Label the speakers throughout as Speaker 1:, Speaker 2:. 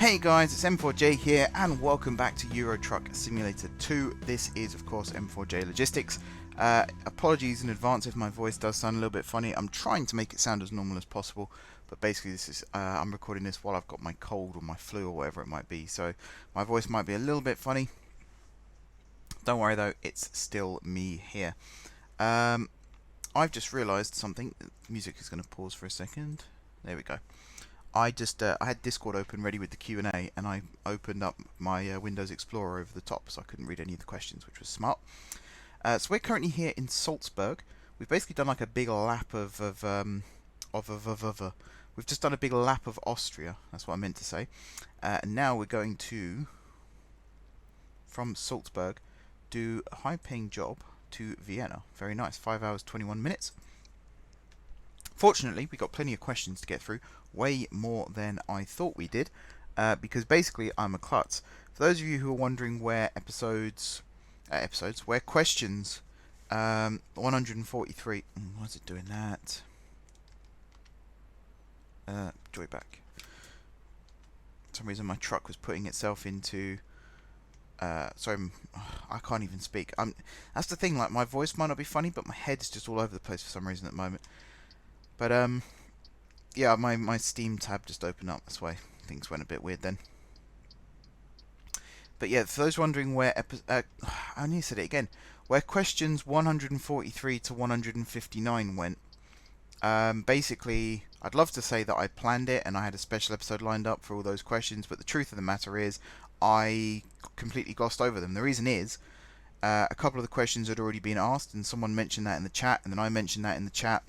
Speaker 1: Hey guys, it's M4J here and welcome back to Euro Truck Simulator 2. This is of course M4J Logistics. Apologies in advance if my voice does sound a little bit funny. I'm trying to make it sound as normal as possible, but basically this is I'm recording this while I've got my cold or my flu or whatever it might be, so my voice might be a little bit funny. Don't worry though, it's still me here. I've just realised something. Music is going to pause for a second. There we go. I had Discord open ready with the Q&A, and I opened up my Windows Explorer over the top, so I couldn't read any of the questions, which was smart. So we're currently here in Salzburg. We've basically done like a big lap we've just done a big lap of Austria. That's what I meant to say. And now we're going to, from Salzburg, do a high-paying job to Vienna. Very nice. 5 hours 21 minutes. Fortunately, we got plenty of questions to get through, way more than I thought we did, because basically I'm a klutz. For those of you who are wondering where where questions 143, why is it doing that? Joyback. For some reason my truck was putting itself into, sorry, I can't even speak. That's the thing, like my voice might not be funny, but my head is just all over the place for some reason at the moment. But yeah, my Steam tab just opened up. That's why things went a bit weird then. But yeah, for those wondering where I only said it again, where questions 143 to 159 went. Basically, I'd love to say that I planned it and I had a special episode lined up for all those questions, but the truth of the matter is, I completely glossed over them. The reason is, a couple of the questions had already been asked, and someone mentioned that in the chat, and then I mentioned that in the chat.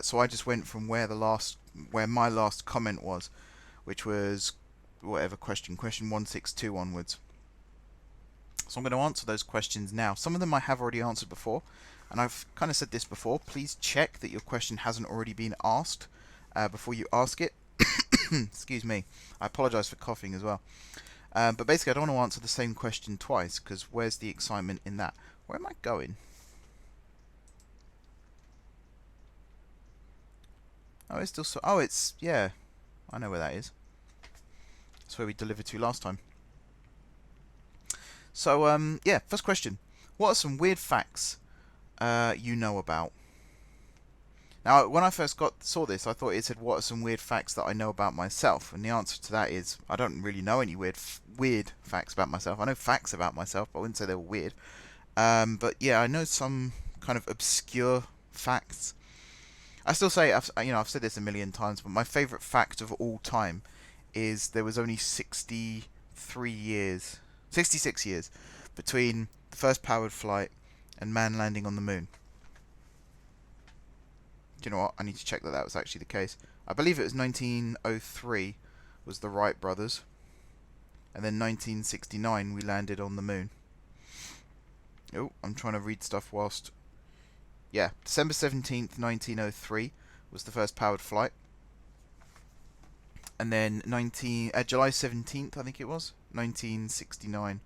Speaker 1: So I just went from where my last comment was, which was whatever question 162 onwards. So I'm going to answer those questions now. Some of them I have already answered before, and I've kind of said this before. Please check that your question hasn't already been asked before you ask it. Excuse me. I apologise for coughing as well. But basically, I don't want to answer the same question twice, because where's the excitement in that? Where am I going? Oh, it's still so. Oh, it's, yeah. I know where that is. That's where we delivered to last time. So, yeah. First question: what are some weird facts you know about? Now, when I first saw this, I thought it said, "What are some weird facts that I know about myself?" And the answer to that is, I don't really know any weird facts about myself. I know facts about myself, but I wouldn't say they were weird. But yeah, I know some kind of obscure facts. I still say, I've said this a million times, but my favourite fact of all time is there was only 66 years between the first powered flight and man landing on the moon. Do you know what? I need to check that was actually the case. I believe it was 1903 was the Wright brothers, and then 1969 we landed on the moon. Oh, I'm trying to read stuff whilst... Yeah, December 17th, 1903 was the first powered flight. And then July 17th, I think it was, 1969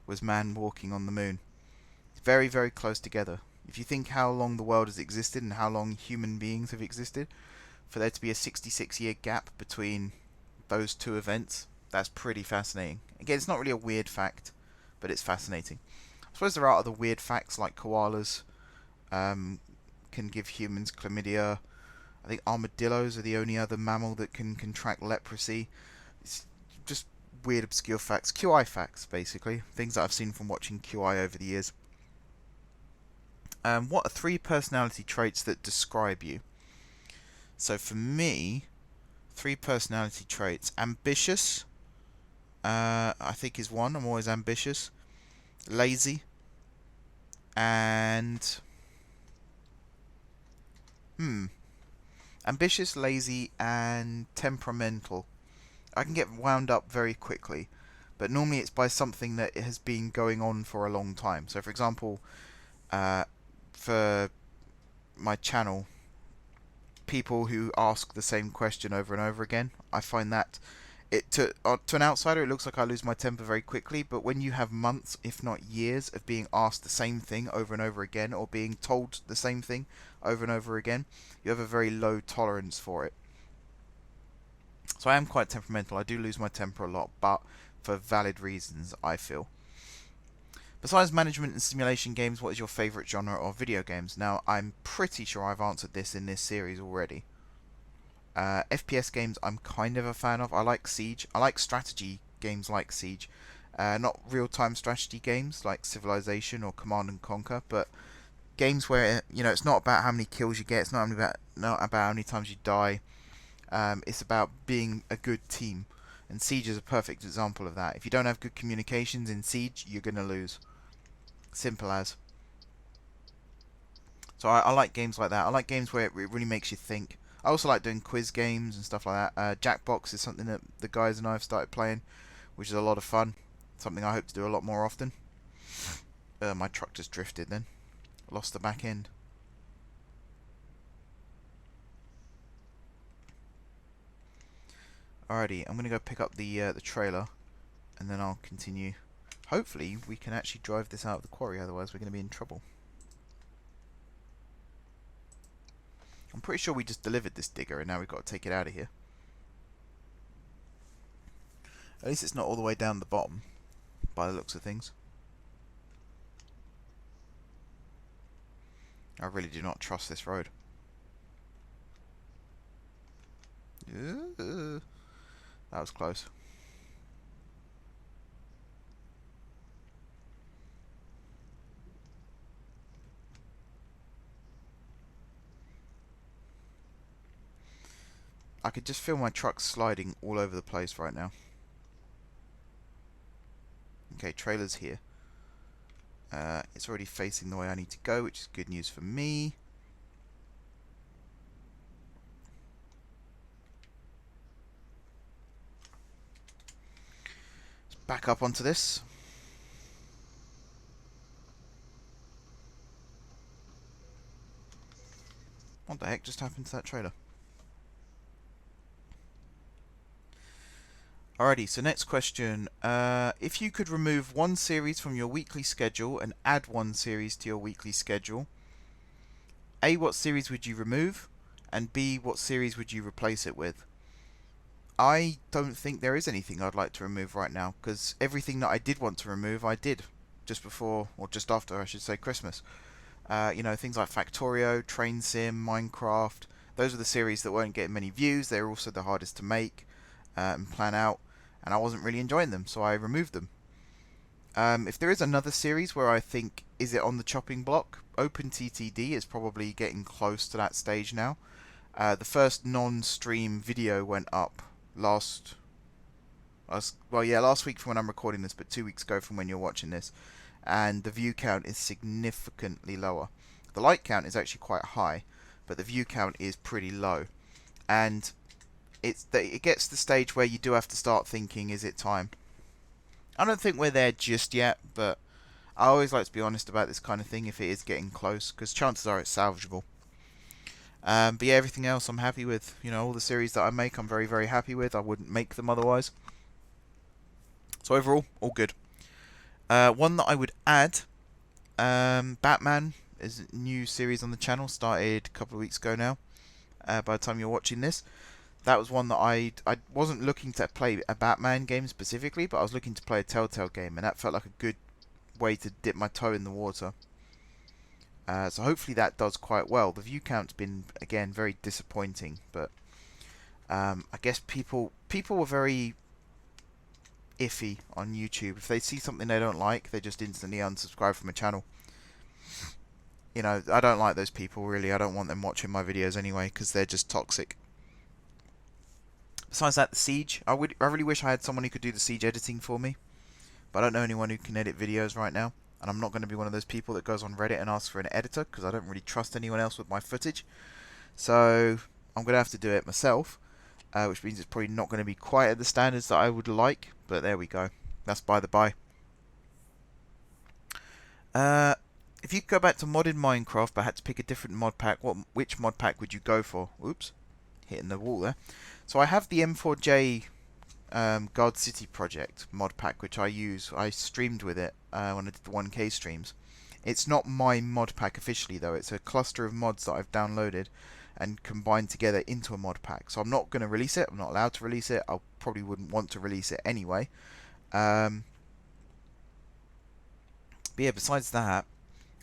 Speaker 1: was man walking on the moon. Very, very close together. If you think how long the world has existed and how long human beings have existed, for there to be a 66-year gap between those two events, that's pretty fascinating. Again, it's not really a weird fact, but it's fascinating. I suppose there are other weird facts like koalas can give humans chlamydia. I think armadillos are the only other mammal that can contract leprosy. It's just weird, obscure facts. QI facts, basically. Things that I've seen from watching QI over the years. What are 3 personality traits that describe you? So for me, 3 personality traits. Ambitious, I think is one. I'm always ambitious. Lazy. And... ambitious, lazy, and temperamental. I can get wound up very quickly, but normally it's by something that has been going on for a long time. So, for example, for my channel, people who ask the same question over and over again, I find that to an outsider it looks like I lose my temper very quickly, but when you have months, if not years, of being asked the same thing over and over again, or being told the same thing over and over again, you have a very low tolerance for it. So I am quite temperamental. I do lose my temper a lot, but for valid reasons, I feel. Besides management and simulation games, what is your favourite genre of video games? Now, I'm pretty sure I've answered this in this series already. FPS games I'm kind of a fan of. I like Siege. I like strategy games like Siege. Not real-time strategy games like Civilization or Command and Conquer, but games where, you know, it's not about how many kills you get. It's not about how many times you die. It's about being a good team. And Siege is a perfect example of that. If you don't have good communications in Siege, you're going to lose. Simple as. So I like games like that. I like games where it really makes you think. I also like doing quiz games and stuff like that. Jackbox is something that the guys and I have started playing, which is a lot of fun. Something I hope to do a lot more often. My truck just drifted then. Lost the back end. Alrighty, I'm going to go pick up the trailer, and then I'll continue. Hopefully we can actually drive this out of the quarry, otherwise we're going to be in trouble. I'm pretty sure we just delivered this digger and now we've got to take it out of here. At least it's not all the way down the bottom, by the looks of things. I really do not trust this road. That was close. I could just feel my truck sliding all over the place right now. Okay, trailer's here. It's already facing the way I need to go, which is good news for me. Let's back up onto this. What the heck just happened to that trailer? Alrighty, so next question. If you could remove one series from your weekly schedule and add one series to your weekly schedule, A, what series would you remove? And B, what series would you replace it with? I don't think there is anything I'd like to remove right now, because everything that I did want to remove, I did just before, or just after, I should say, Christmas. You know, things like Factorio, Train Sim, Minecraft. Those are the series that weren't getting many views. They're also the hardest to make and plan out. And I wasn't really enjoying them, so I removed them. If there is another series where I think, is it on the chopping block? OpenTTD is probably getting close to that stage now. The first non-stream video went up last week from when I'm recording this, but 2 weeks ago from when you're watching this. And the view count is significantly lower. The like count is actually quite high, but the view count is pretty low. And it gets to the stage where you do have to start thinking, is it time? I don't think we're there just yet, but I always like to be honest about this kind of thing if it is getting close, because chances are it's salvageable. But yeah, everything else I'm happy with. You know, all the series that I make I'm very, very happy with. I wouldn't make them otherwise. So overall, all good. One that I would add, Batman is a new series on the channel, started a couple of weeks ago now, by the time you're watching this. That was one that I wasn't looking to play a Batman game specifically, but I was looking to play a Telltale game, and that felt like a good way to dip my toe in the water. So hopefully that does quite well. The view count's been, again, very disappointing, but I guess people were very iffy on YouTube. If they see something they don't like, they just instantly unsubscribe from a channel. You know, I don't like those people, really. I don't want them watching my videos anyway, because they're just toxic. Besides that, the Siege. I really wish I had someone who could do the Siege editing for me. But I don't know anyone who can edit videos right now. And I'm not going to be one of those people that goes on Reddit and asks for an editor, because I don't really trust anyone else with my footage. So I'm going to have to do it myself. Which means it's probably not going to be quite at the standards that I would like. But there we go. That's by the by. If you could go back to modded Minecraft but had to pick a different mod pack, which mod pack would you go for? Oops. Hitting the wall there. So I have the M4J Guard City project mod pack, which I use. I streamed with it when I did the 1K streams. It's not my mod pack officially, though. It's a cluster of mods that I've downloaded and combined together into a mod pack. So I'm not going to release it. I'm not allowed to release it. I probably wouldn't want to release it anyway. But yeah, besides that,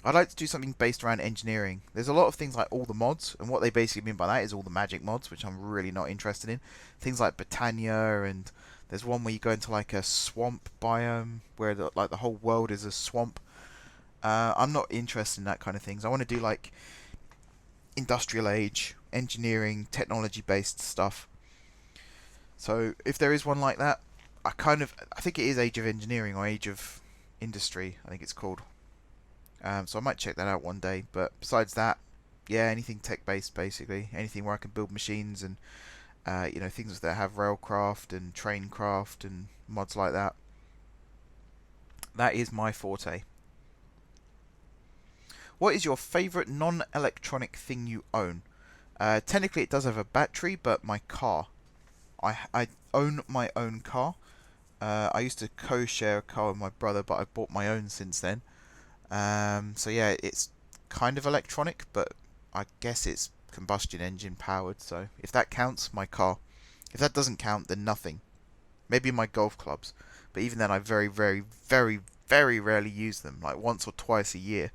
Speaker 1: I'd like to do something based around engineering. There's a lot of things like all the mods, and what they basically mean by that is all the magic mods, which I'm really not interested in. Things like Britannia, and there's one where you go into like a swamp biome where like the whole world is a swamp. I'm not interested in that kind of things. I want to do like industrial age, engineering, technology based stuff. So if there is one like that, I think it is Age of Engineering or Age of Industry, I think it's called. So I might check that out one day. But besides that, yeah, anything tech based basically. Anything where I can build machines and things that have railcraft and traincraft and mods like that. That is my forte. What is your favourite non-electronic thing you own? Technically it does have a battery, but my car. I own my own car. I used to co-share a car with my brother, but I bought my own since then. So yeah, it's kind of electronic, but I guess it's combustion engine powered. So if that counts, my car. If that doesn't count, then nothing. Maybe my golf clubs, but even then I very, very, very, very rarely use them, like once or twice a year.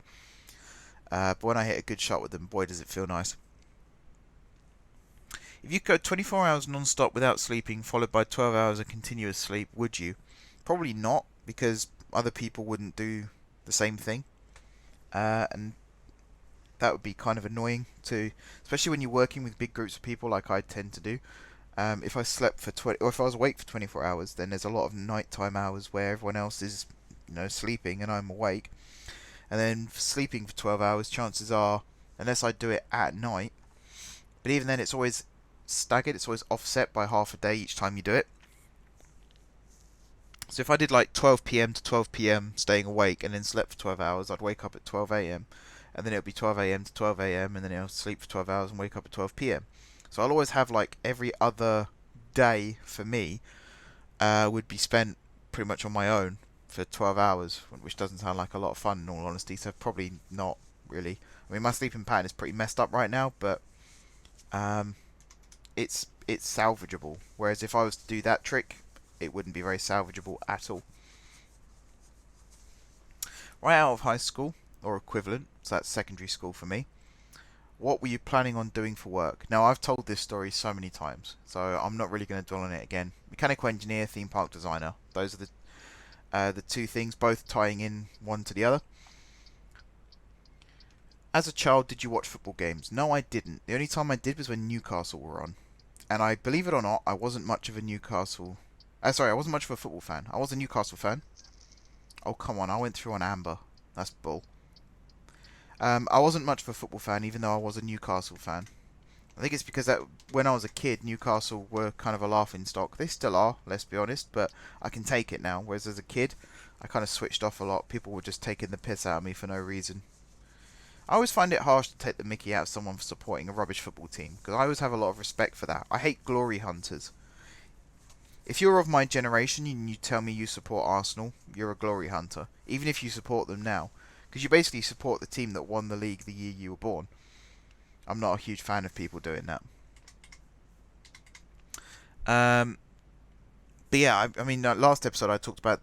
Speaker 1: But when I hit a good shot with them, boy does it feel nice. If you could go 24 hours non-stop without sleeping, followed by 12 hours of continuous sleep, would you? Probably not, because other people wouldn't do the same thing. And that would be kind of annoying too, especially when you're working with big groups of people like I tend to do. If I slept for or if I was awake for 24 hours, then there's a lot of nighttime hours where everyone else is, sleeping and I'm awake. And then sleeping for 12 hours, chances are, unless I do it at night, but even then it's always staggered, it's always offset by half a day each time you do it. So if I did like 12 p.m. to 12 p.m. staying awake and then slept for 12 hours, I'd wake up at 12 a.m. and then it would be 12 a.m. to 12 a.m. and then I'll sleep for 12 hours and wake up at 12 p.m. So I'll always have like every other day for me would be spent pretty much on my own for 12 hours, which doesn't sound like a lot of fun in all honesty, so probably not really. I mean, my sleeping pattern is pretty messed up right now, but it's salvageable. Whereas if I was to do that trick, it wouldn't be very salvageable at all. Right out of high school, or equivalent, so that's secondary school for me, what were you planning on doing for work? Now, I've told this story so many times, so I'm not really going to dwell on it again. Mechanical engineer, theme park designer. Those are the two things, both tying in one to the other. As a child, did you watch football games? No, I didn't. The only time I did was when Newcastle were on. And I, believe it or not, I wasn't much of a Newcastle... I wasn't much of a football fan. I was a Newcastle fan. Oh, come on, I went through on Amber. That's bull. I wasn't much of a football fan, even though I was a Newcastle fan. I think it's because that when I was a kid, Newcastle were kind of a laughing stock. They still are, let's be honest, but I can take it now. Whereas as a kid, I kind of switched off a lot. People were just taking the piss out of me for no reason. I always find it harsh to take the mickey out of someone for supporting a rubbish football team, because I always have a lot of respect for that. I hate glory hunters. If you're of my generation and you tell me you support Arsenal, you're a glory hunter, even if you support them now, because you basically support the team that won the league the year you were born. I'm not a huge fan of people doing that. But yeah, I mean, last episode I talked about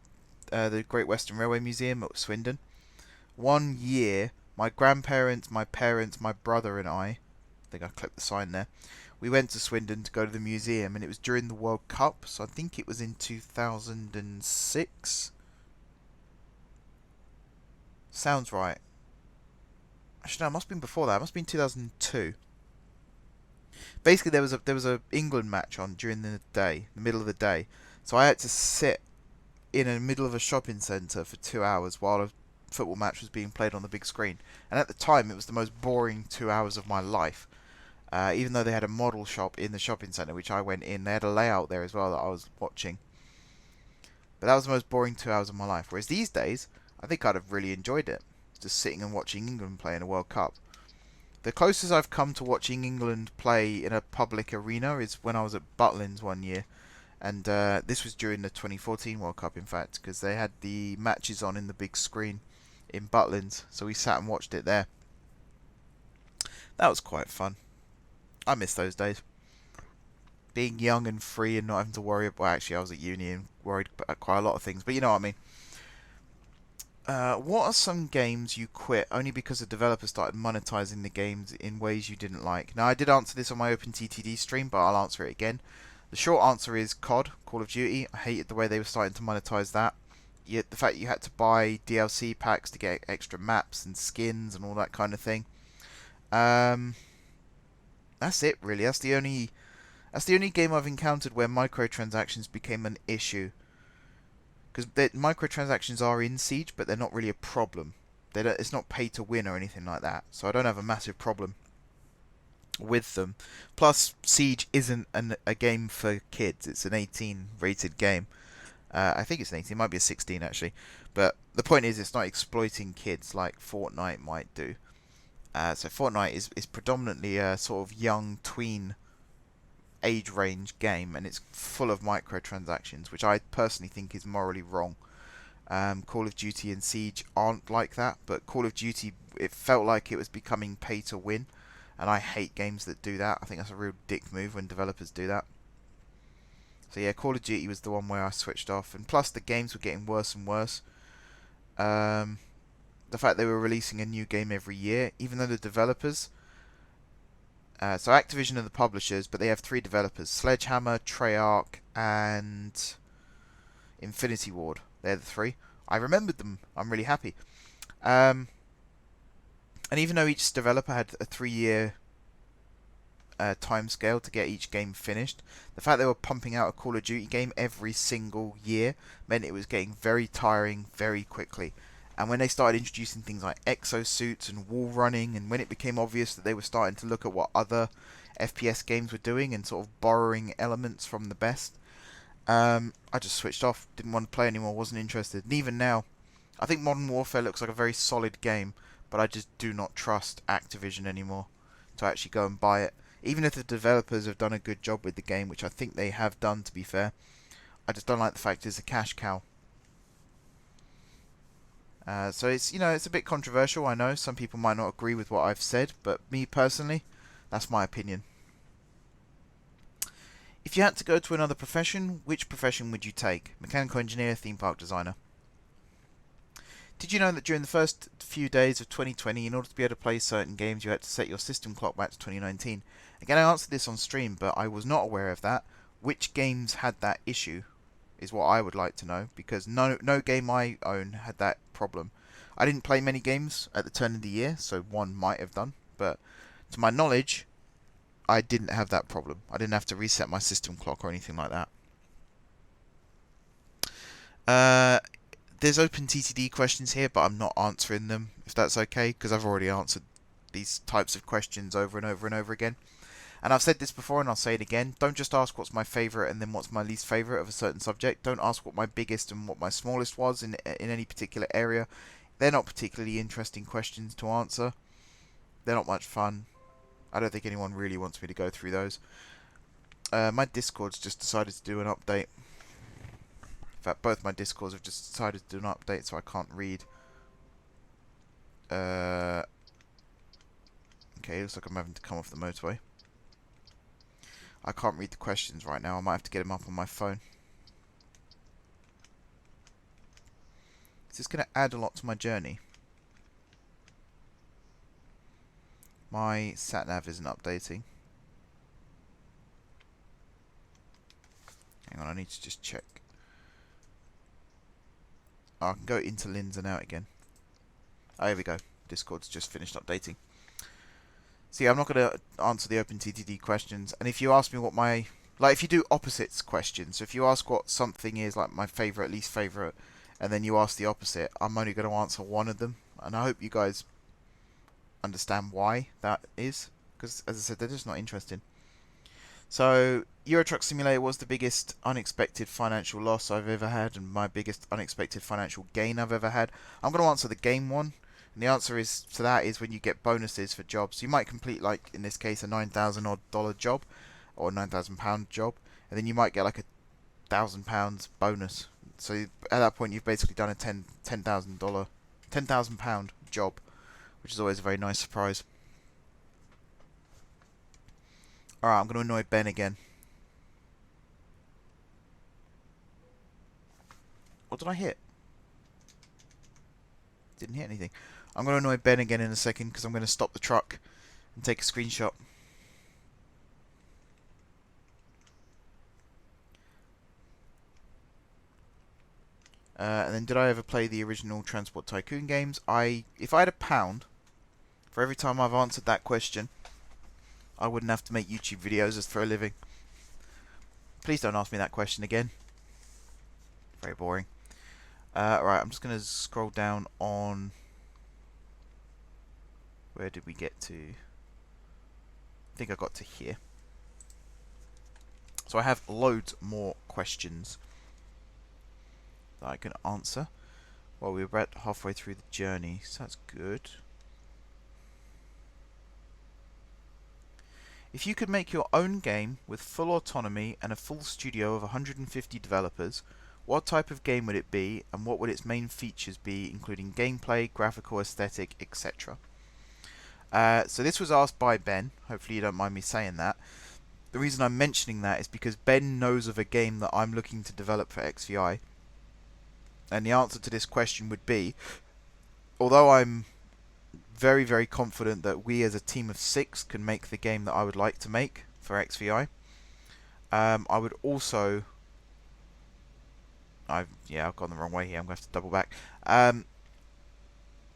Speaker 1: the Great Western Railway Museum at Swindon. One year, my grandparents, my parents, my brother and I think I clipped the sign there, we went to Swindon to go to the museum, and it was during the World Cup, so I think it was in 2006. Sounds right. Actually, no, it must have been before that. It must have been 2002. Basically, there was a England match on during the day, the middle of the day. So I had to sit in the middle of a shopping centre for 2 hours while a football match was being played on the big screen. And at the time, it was the most boring 2 hours of my life. Even though they had a model shop in the shopping centre, which I went in, they had a layout there as well that I was watching. But that was the most boring 2 hours of my life. Whereas these days, I think I'd have really enjoyed it. Just sitting and watching England play in a World Cup. The closest I've come to watching England play in a public arena is when I was at Butlins one year. And this was during the 2014 World Cup, in fact, because they had the matches on in the big screen in Butlins. So we sat and watched it there. That was quite fun. I miss those days. Being young and free and not having to worry about... Well, actually, I was at uni and worried about quite a lot of things, but you know what I mean. What are some games you quit only because the developers started monetizing the games in ways you didn't like? Now, I did answer this on my OpenTTD stream, but I'll answer it again. The short answer is COD, Call of Duty. I hated the way they were starting to monetize that. Yet the fact you had to buy DLC packs to get extra maps and skins and all that kind of thing. That's it, really. That's the only game I've encountered where microtransactions became an issue. Because microtransactions are in Siege, but they're not really a problem. It's not pay to win or anything like that. So I don't have a massive problem with them. Plus, Siege isn't a game for kids. It's an 18 rated game. I think it's an 18. It might be a 16 actually. But the point is, it's not exploiting kids like Fortnite might do. So Fortnite is predominantly a sort of young tween age range game, and it's full of microtransactions, which I personally think is morally wrong. Call of Duty and Siege aren't like that, but Call of Duty, it felt like it was becoming pay to win, and I hate games that do that. I think that's a real dick move when developers do that. So yeah, Call of Duty was the one where I switched off, and plus the games were getting worse and worse. The fact they were releasing a new game every year, even though the developers... so Activision are the publishers, but they have 3 developers. Sledgehammer, Treyarch, and Infinity Ward. They're the 3. I remembered them. I'm really happy. And even though each developer had a 3-year timescale to get each game finished, the fact they were pumping out a Call of Duty game every single year meant it was getting very tiring very quickly. And when they started introducing things like exosuits and wall running, and when it became obvious that they were starting to look at what other FPS games were doing and sort of borrowing elements from the best, I just switched off. Didn't want to play anymore, wasn't interested. And even now, I think Modern Warfare looks like a very solid game, but I just do not trust Activision anymore to actually go and buy it. Even if the developers have done a good job with the game, which I think they have done, to be fair, I just don't like the fact it's a cash cow. So it's a bit controversial. I know some people might not agree with what I've said, but me personally, that's my opinion. If you had to go to another profession, which profession would you take? Mechanical engineer, theme park designer. Did you know that during the first few days of 2020, in order to be able to play certain games, you had to set your system clock back to 2019? Again, I answered this on stream, but I was not aware of that. Which games had that issue is what I would like to know, because no game I own had that problem. I didn't play many games at the turn of the year, so one might have done, but to my knowledge, I didn't have that problem. I didn't have to reset my system clock or anything like that. There's OpenTTD questions here, but I'm not answering them, if that's okay, because I've already answered these types of questions over and over and over again. And I've said this before and I'll say it again. Don't just ask what's my favourite and then what's my least favourite of a certain subject. Don't ask what my biggest and what my smallest was in any particular area. They're not particularly interesting questions to answer. They're not much fun. I don't think anyone really wants me to go through those. My Discord's just decided to do an update. In fact, both my Discords have just decided to do an update, so I can't read. Okay, looks like I'm having to come off the motorway. I can't read the questions right now. I might have to get them up on my phone. Is this going to add a lot to my journey? My sat-nav isn't updating. Hang on, I need to just check. Oh, I can go into Linz and out again. Oh, here we go. Discord's just finished updating. See, I'm not going to answer the OpenTTD questions. And if you ask me what my... Like, if you do opposites questions, so if you ask what something is, like my favourite, least favourite, and then you ask the opposite, I'm only going to answer one of them. And I hope you guys understand why that is. Because, as I said, they're just not interesting. So, Euro Truck Simulator was the biggest unexpected financial loss I've ever had, and my biggest unexpected financial gain I've ever had. I'm going to answer the game one. And the answer is to that is when you get bonuses for jobs. You might complete, like in this case, a $9,000 job or £9,000 job, and then you might get like £1,000 bonus. So at that point, you've basically done a £10,000 job, which is always a very nice surprise. Alright, I'm going to annoy Ben again. What did I hit? Didn't hit anything. I'm going to annoy Ben again in a second because I'm going to stop the truck and take a screenshot. And then, did I ever play the original Transport Tycoon games? If I had £1 for every time I've answered that question, I wouldn't have to make YouTube videos as for a living. Please don't ask me that question again. Very boring. Right, I'm just going to scroll down on... Where did we get to? I think I got to here. So I have loads more questions that I can answer. Well, we're about halfway through the journey, so that's good. If you could make your own game with full autonomy and a full studio of 150 developers, what type of game would it be, and what would its main features be, including gameplay, graphical aesthetic, etc.? So this was asked by Ben. Hopefully you don't mind me saying that. The reason I'm mentioning that is because Ben knows of a game that I'm looking to develop for XVI. And the answer to this question would be, although I'm very, very confident that we as a team of 6 can make the game that I would like to make for XVI, I would also... I've gone the wrong way here. I'm going to have to double back.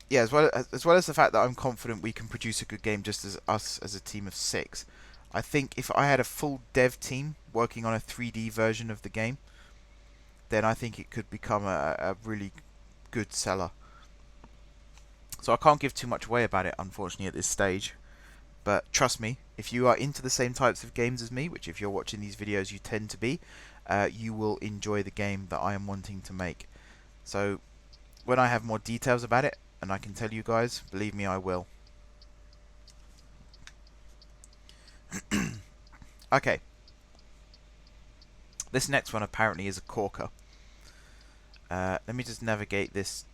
Speaker 1: Yeah, as well as the fact that I'm confident we can produce a good game just as us as a team of 6, I think if I had a full dev team working on a 3D version of the game, then I think it could become a really good seller. So I can't give too much away about it, unfortunately, at this stage. But trust me, if you are into the same types of games as me, which if you're watching these videos you tend to be, you will enjoy the game that I am wanting to make. So when I have more details about it, and I can tell you guys, believe me, I will. Okay. This next one apparently is a corker. Let me just navigate this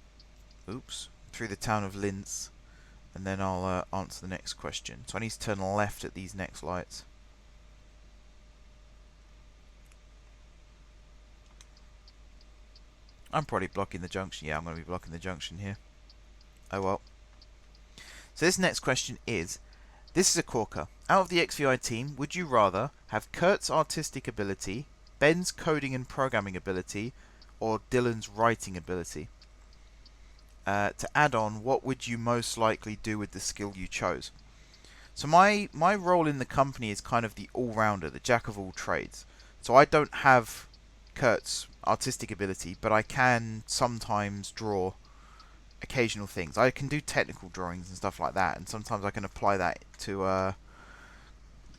Speaker 1: through the town of Linz, and then I'll answer the next question. So I need to turn left at these next lights. I'm probably blocking the junction. Yeah, I'm going to be blocking the junction here. Oh well. So this next question is, this is a corker. Out of the XVI team, would you rather have Kurt's artistic ability, Ben's coding and programming ability, or Dylan's writing ability? To add on, what would you most likely do with the skill you chose? So my role in the company is kind of the all-rounder, the jack of all trades. So I don't have Kurt's artistic ability, but I can sometimes draw occasional things. I can do technical drawings and stuff like that, and sometimes I can apply that to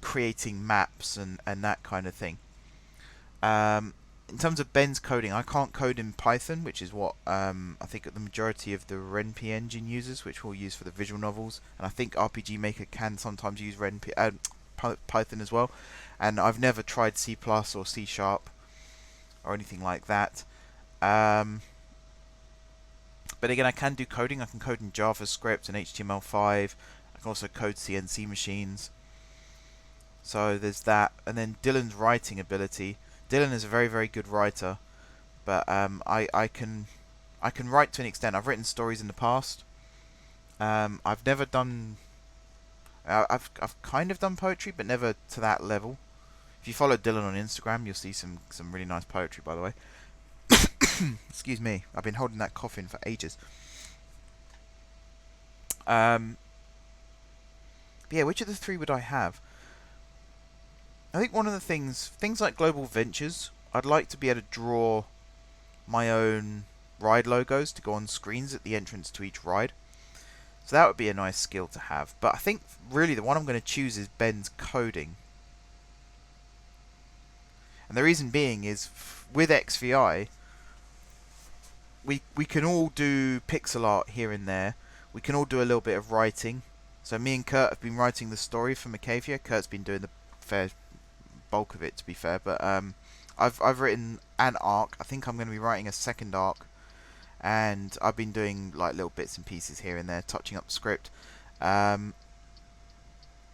Speaker 1: creating maps and that kind of thing. In terms of Ben's coding, I can't code in Python, which is what I think the majority of the RenP engine uses, which we'll use for the visual novels, and I think RPG Maker can sometimes use Python as well. And I've never tried C+ or C# or anything like that. But again, I can do coding. I can code in JavaScript and HTML5. I can also code CNC machines. So there's that. And then Dylan's writing ability. Dylan is a very, very good writer, but I can write to an extent. I've written stories in the past. I've never done. I've kind of done poetry, but never to that level. If you follow Dylan on Instagram, you'll see some really nice poetry, by the way. Excuse me, I've been holding that cough in for ages. Yeah, which of the three would I have? I think one of the things like Global Ventures, I'd like to be able to draw my own ride logos to go on screens at the entrance to each ride. So that would be a nice skill to have. But I think really the one I'm going to choose is Ben's coding. And the reason being is with XVI, we can all do pixel art here and there. We can all do a little bit of writing. So me and Kurt have been writing the story for Cavier. Kurt's been doing the fair bulk of it, to be fair. But I've written an arc. I think I'm going to be writing a second arc. And I've been doing like little bits and pieces here and there, touching up the script.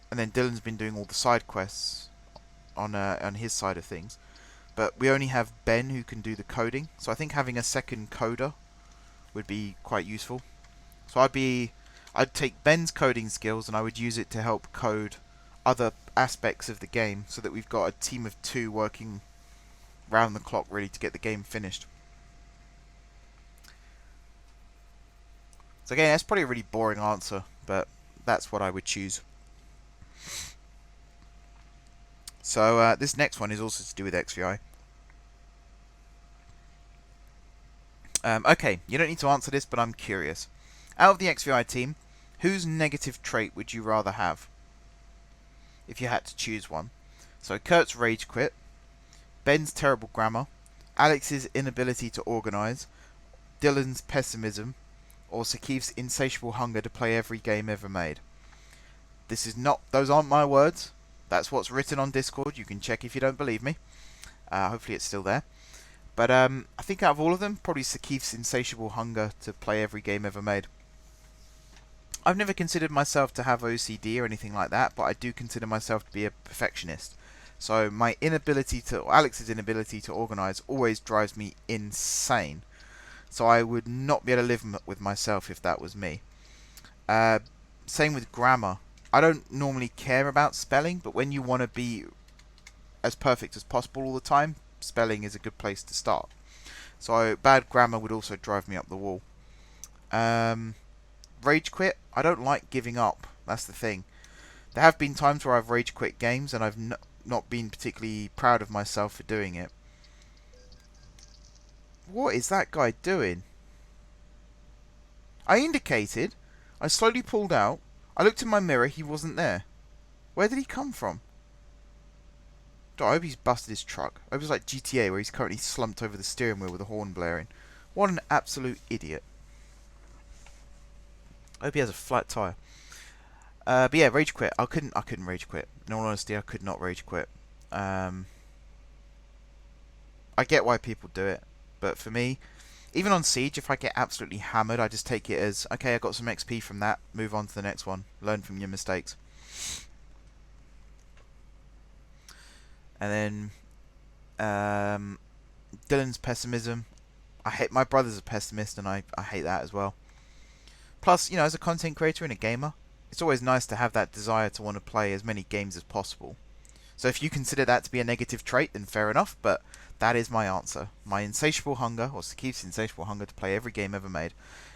Speaker 1: and then Dylan's been doing all the side quests on his side of things. But we only have Ben who can do the coding, so I think having a second coder would be quite useful. So I'd take Ben's coding skills and I would use it to help code other aspects of the game, so that we've got a team of 2 working round the clock really to get the game finished. So again, that's probably a really boring answer, but that's what I would choose. So this next one is also to do with XVI. Okay, you don't need to answer this, but I'm curious. Out of the XVI team, whose negative trait would you rather have, if you had to choose one? So Kurt's rage quit, Ben's terrible grammar, Alex's inability to organise, Dylan's pessimism, or Sakif's insatiable hunger to play every game ever made. Those aren't my words. That's what's written on Discord. You can check if you don't believe me. Hopefully it's still there. But I think out of all of them, probably Sakif's insatiable hunger to play every game ever made. I've never considered myself to have OCD or anything like that, but I do consider myself to be a perfectionist. So my Alex's inability to organise always drives me insane. So I would not be able to live with myself if that was me. Same with grammar. I don't normally care about spelling, but when you want to be as perfect as possible all the time, spelling is a good place to start. So bad grammar would also drive me up the wall. Rage quit. I don't like giving up. That's the thing. There have been times where I've rage quit games and I've not been particularly proud of myself for doing it. What is that guy doing? I indicated. I slowly pulled out. I looked in my mirror. He wasn't there. Where did he come from? I hope he's busted his truck. I hope it's like GTA where he's currently slumped over the steering wheel with a horn blaring. What an absolute idiot. I hope he has a flat tyre. But yeah, rage quit. I couldn't rage quit. In all honesty, I could not rage quit. I get why people do it, but for me, even on Siege, if I get absolutely hammered, I just take it as, okay, I got some XP from that, move on to the next one. Learn from your mistakes. And then Dylan's pessimism. I hate my brother's a pessimist, and I hate that as well. Plus, as a content creator and a gamer, it's always nice to have that desire to want to play as many games as possible. So if you consider that to be a negative trait, then fair enough, but that is my answer. My insatiable hunger, or Sakif's insatiable hunger to play every game ever made.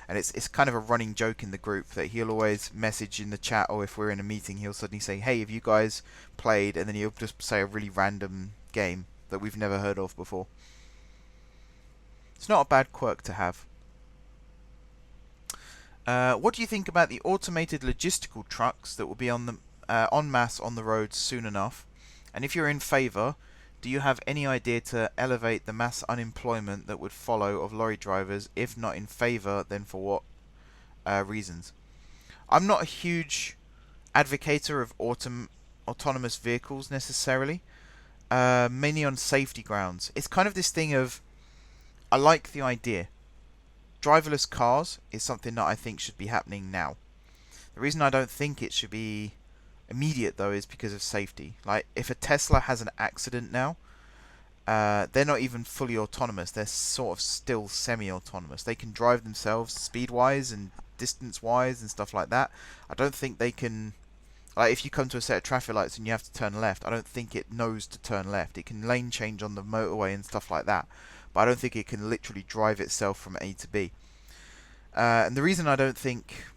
Speaker 1: And it's kind of a running joke in the group that he'll always message in the chat, or if we're in a meeting, he'll suddenly say, hey, have you guys played? And then he'll just say a really random game that we've never heard of before. It's not a bad quirk to have. What do you think about the automated logistical trucks that will be on the en masse on the roads soon enough? And if you're in favour, do you have any idea to elevate the mass unemployment that would follow of lorry drivers? If not in favour, then for what reasons? I'm not a huge advocator of autonomous vehicles necessarily, mainly on safety grounds. It's kind of this thing of, I like the idea. Driverless cars is something that I think should be happening now. The reason I don't think it should be immediate, though, is because of safety. Like, if a Tesla has an accident now, they're not even fully autonomous. They're sort of still semi-autonomous. They can drive themselves speed-wise and distance-wise and stuff like that. I don't think they can... Like, if you come to a set of traffic lights and you have to turn left, I don't think it knows to turn left. It can lane change on the motorway and stuff like that, but I don't think it can literally drive itself from A to B. And the reason I don't think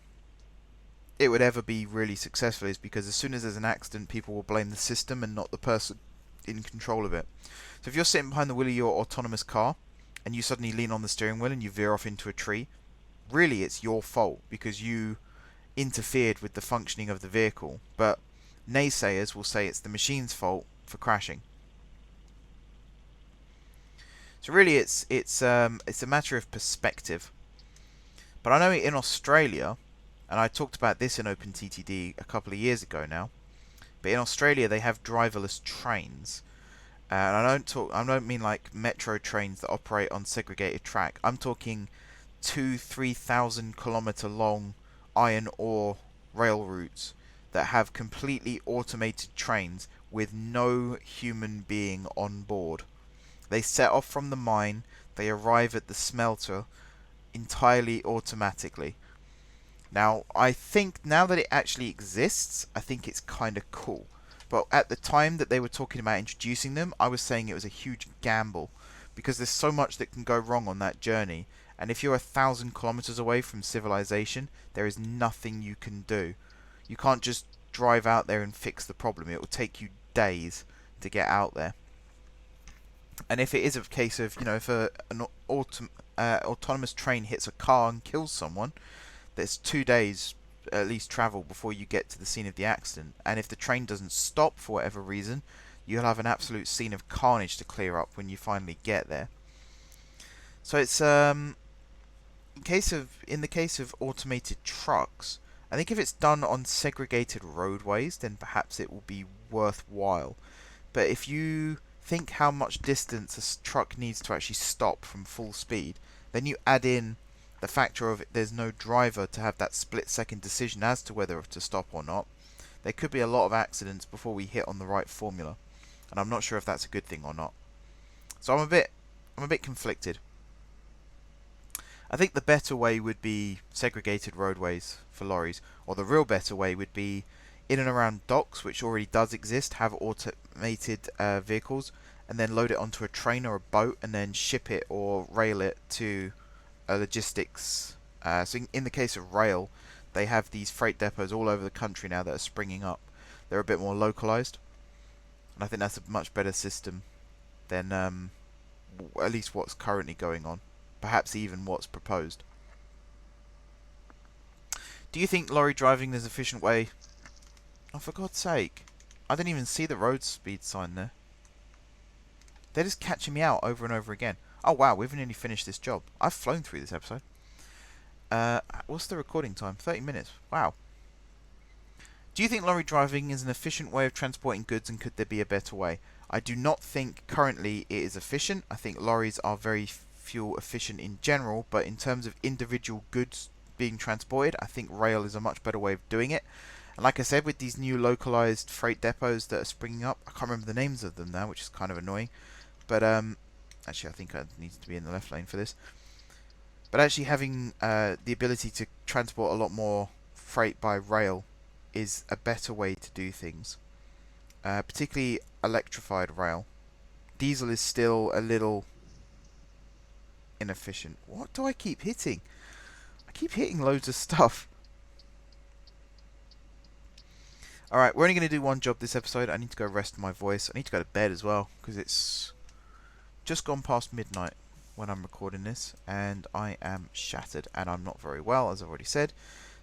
Speaker 1: it would ever be really successful is because as soon as there's an accident, people will blame the system and not the person in control of it. So if you're sitting behind the wheel of your autonomous car and you suddenly lean on the steering wheel and you veer off into a tree, really it's your fault because you interfered with the functioning of the vehicle. But naysayers will say it's the machine's fault for crashing. So really it's a matter of perspective. But I know in Australia, and I talked about this in OpenTTD a couple of years ago now, but in Australia they have driverless trains. And I don't mean like metro trains that operate on segregated track. I'm talking 2,000-3,000 kilometer long iron ore rail routes that have completely automated trains with no human being on board. They set off from the mine, they arrive at the smelter entirely automatically. Now, I think now that it actually exists, I think it's kind of cool. But at the time that they were talking about introducing them, I was saying it was a huge gamble because there's so much that can go wrong on that journey. And if you're 1,000 kilometers away from civilization, there is nothing you can do. You can't just drive out there and fix the problem. It will take you days to get out there. And if it is a case of, if an autonomous train hits a car and kills someone, there's 2 days at least travel before you get to the scene of the accident. And if the train doesn't stop for whatever reason, you'll have an absolute scene of carnage to clear up when you finally get there. So it's in the case of automated trucks, I think if it's done on segregated roadways, then perhaps it will be worthwhile. But if you think how much distance a truck needs to actually stop from full speed, then you add in the factor of there's no driver to have that split-second decision as to whether to stop or not. There could be a lot of accidents before we hit on the right formula, and I'm not sure if that's a good thing or not. So I'm a bit conflicted. I think the better way would be segregated roadways for lorries, or the real better way would be in and around docks, which already does exist, have automated vehicles, and then load it onto a train or a boat, and then ship it or rail it to logistics. So in the case of rail, they have these freight depots all over the country now that are springing up. They're a bit more localized, and I think that's a much better system than at least what's currently going on, perhaps even what's proposed. Do you think lorry driving is an efficient way? Oh, for God's sake, I didn't even see the road speed sign there. They're just catching me out over and over again. Oh wow, we've nearly finished this job. I've flown through this episode. What's the recording time? 30 minutes. Wow. Do you think lorry driving is an efficient way of transporting goods, and could there be a better way? I do not think currently it is efficient. I think lorries are very fuel efficient in general, but in terms of individual goods being transported, I think rail is a much better way of doing it. And like I said, with these new localized freight depots that are springing up, I can't remember the names of them now, which is kind of annoying. But actually, I think I need to be in the left lane for this. But actually having the ability to transport a lot more freight by rail is a better way to do things. Particularly electrified rail. Diesel is still a little inefficient. What do I keep hitting? I keep hitting loads of stuff. Alright, we're only going to do one job this episode. I need to go rest my voice. I need to go to bed as well, because it's just gone past midnight when I'm recording this, and I am shattered, and I'm not very well, as I've already said,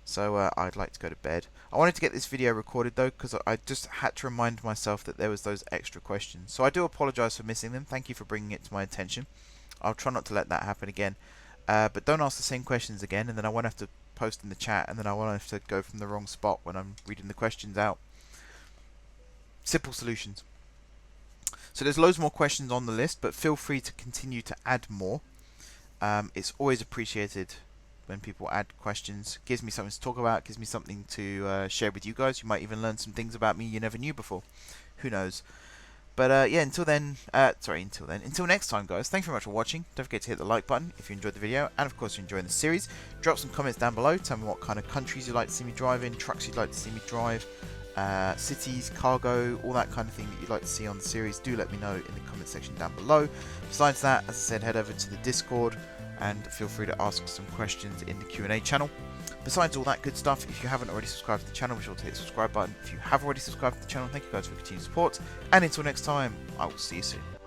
Speaker 1: so I'd like to go to bed. I wanted to get this video recorded though, because I just had to remind myself that there was those extra questions, so I do apologise for missing them. Thank you for bringing it to my attention. I'll try not to let that happen again, but don't ask the same questions again, and then I won't have to post in the chat, and then I won't have to go from the wrong spot when I'm reading the questions out. Simple solutions. So there's loads more questions on the list, but feel free to continue to add more. It's always appreciated when people add questions. Gives me something to talk about, gives me something to share with you guys. You might even learn some things about me you never knew before. Who knows? But yeah, until next time, guys. Thanks very much for watching. Don't forget to hit the like button if you enjoyed the video, and of course you're enjoying the series. Drop some comments down below. Tell me what kind of countries you'd like to see me drive in, trucks you'd like to see me drive, cities, cargo, all that kind of thing that you'd like to see on the series. Do let me know in the comment section down below. Besides that, as I said, head over to the Discord and feel free to ask some questions in the Q&A channel. Besides all that good stuff, if you haven't already subscribed to the channel, be sure to hit the subscribe button. If you have already subscribed to the channel, thank you guys for your continued support, and until next time, I will see you soon.